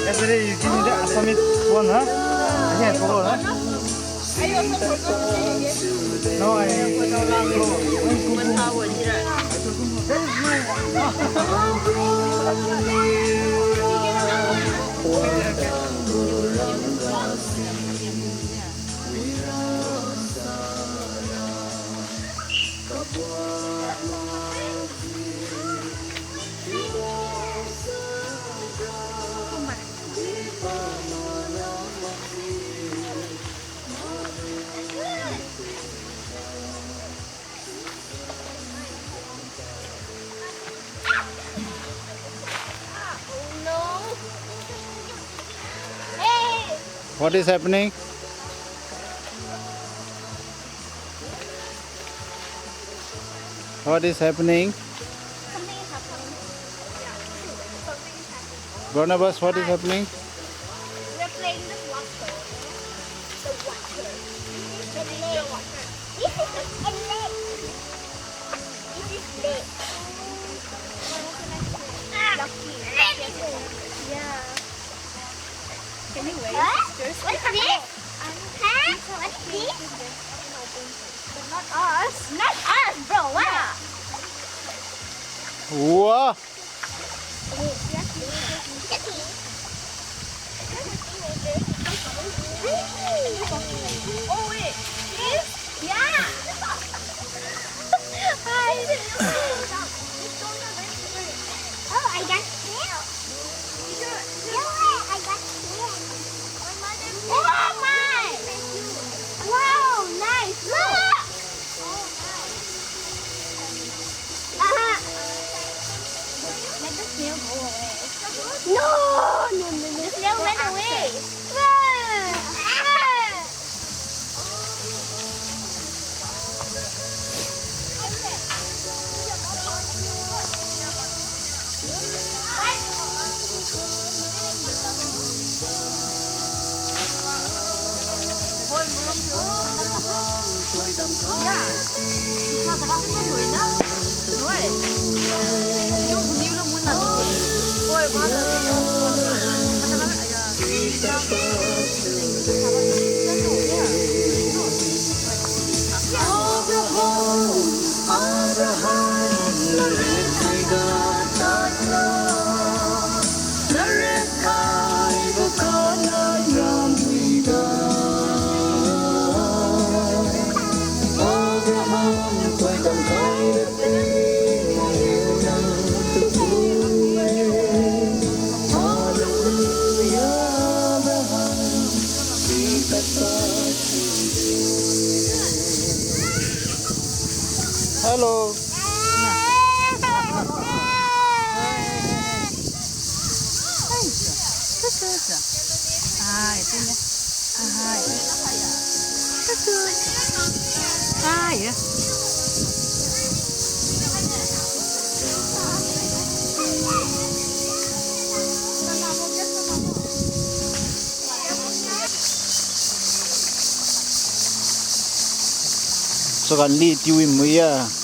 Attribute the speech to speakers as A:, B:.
A: Yesterday you give me the Assamese one, huh? I can't follow, huh? No, What is happening? What is happening?
B: Something is happening. Something is happening.
A: Barnabas, what is happening?
B: We're playing the water. The water. The lake. This is a lake. This is lake. Lucky. Yeah. Can you wait? What's this? Huh? What's this? Not us. Not us, bro. What?
A: Wow!
B: Oh wait, this? Yeah. Oh, I got milk. I got milk. Oh my! Wow, nice. Look. Let the snail go away. No. The snail went away.
A: Hello. So kan li tiwi muya.